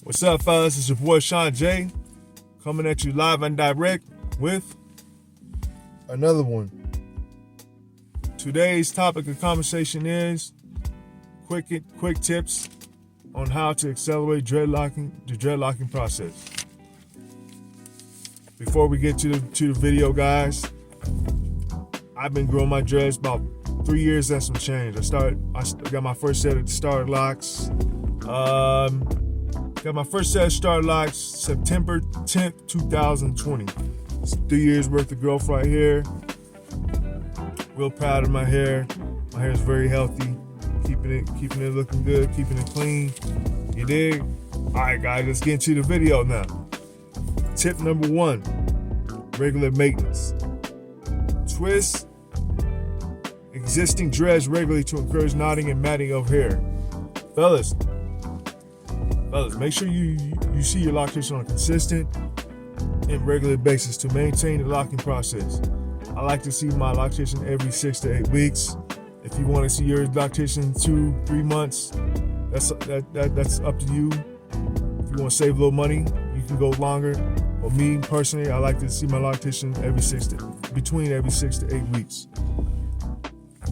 What's up, fellas? It's your boy Sean J, coming at you live and direct with another one. Today's topic of conversation is quick tips on how to accelerate the dreadlocking process. Before we get to the video, guys, I've been growing my dreads about 3 years and some change. I got my first set of starter locks. Got my first set of starter locks September 10th, 2020. It's 3 years worth of growth right here. Real proud of my hair. My hair is very healthy. Keeping it looking good, keeping it clean. You dig? Alright guys, let's get into the video now. Tip number 1, regular maintenance. Twist existing dreads regularly to encourage knotting and matting of hair. Fellas, make sure you see your loctician on a consistent and regular basis to maintain the locking process. I like to see my loctician every 6 to 8 weeks. If you want to see your loctician 2-3 months, that's up to you. If you want to save a little money, you can go longer. But me personally, I like to see my loctician between every 6 to 8 weeks.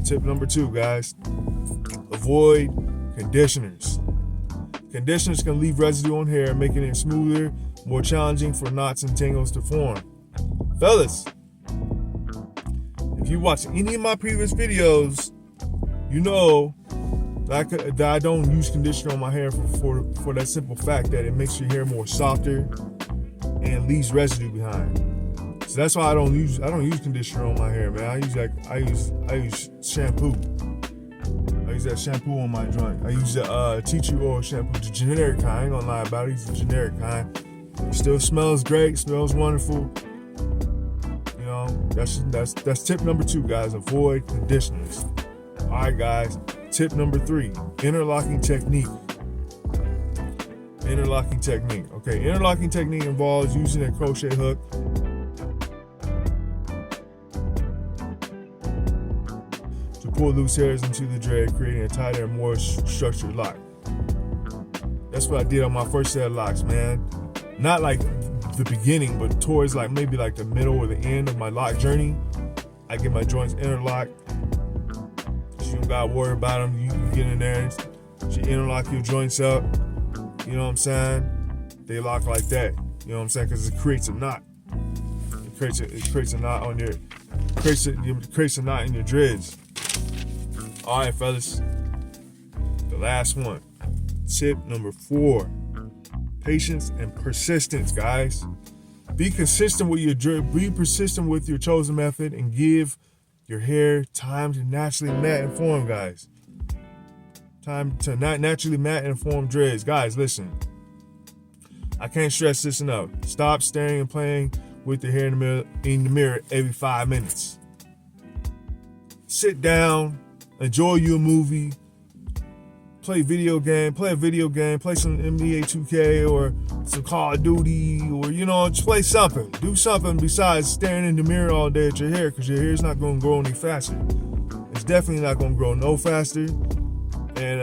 Tip number 2, guys, avoid conditioners. Conditioners can leave residue on hair, making it smoother, more challenging for knots and tangles to form. Fellas, if you watch any of my previous videos, you know that I don't use conditioner on my hair for that simple fact that it makes your hair more softer and leaves residue behind. So that's why I don't use conditioner on my hair, man. I use shampoo. I use that shampoo on my joint. I use the tea tree oil shampoo, the generic kind. I ain't gonna lie about it. I use the generic kind. It still smells great. Smells wonderful. You know, that's tip number 2, guys. Avoid conditioners. All right, guys. Tip number 3, interlocking technique. Interlocking technique. Okay, interlocking technique involves using a crochet hook to pull loose hairs into the dread, creating a tighter and more structured lock. That's what I did on my first set of locks, man. Not like the beginning, but towards maybe the middle or the end of my lock journey. I get my joints interlocked. You don't gotta worry about them. You get in there and you interlock your joints up. You know what I'm saying? They lock like that. You know what I'm saying? Because it creates a knot. It creates a knot on your creates a knot in your dreads. All right, fellas. The last one. Tip number 4. Patience and persistence, guys. Be consistent with your dread. Be persistent with your chosen method and give your hair time to naturally mat and form, guys. Time to not naturally mat and form dreads. Guys, listen. I can't stress this enough. Stop staring and playing with your hair in the mirror every 5 minutes. Sit down, enjoy your movie, play a video game, play some NBA 2K or some Call of Duty, or just play something. Do something besides staring in the mirror all day at your hair, because your hair's not going to grow any faster. It's definitely not going to grow no faster. And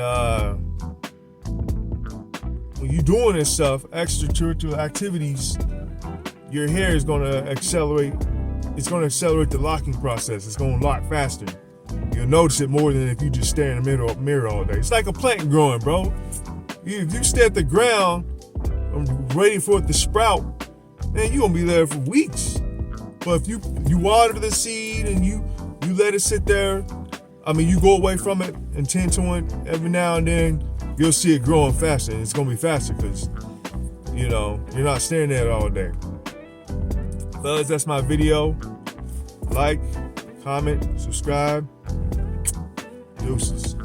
when you're doing this stuff, extracurricular activities, your hair is going to accelerate. It's going to accelerate the locking process. It's going to lock faster. You'll notice it more than if you just stare in the mirror all day. It's like a plant growing, bro. If you stare at the ground, waiting for it to sprout, man, you're going to be there for weeks. But if you water the seed and you let it sit there, you go away from it and tend to it every now and then, you'll see it growing faster. And it's going to be faster because, you're not staring at it all day. Fellas, that's my video. Like, comment, subscribe. Deuces.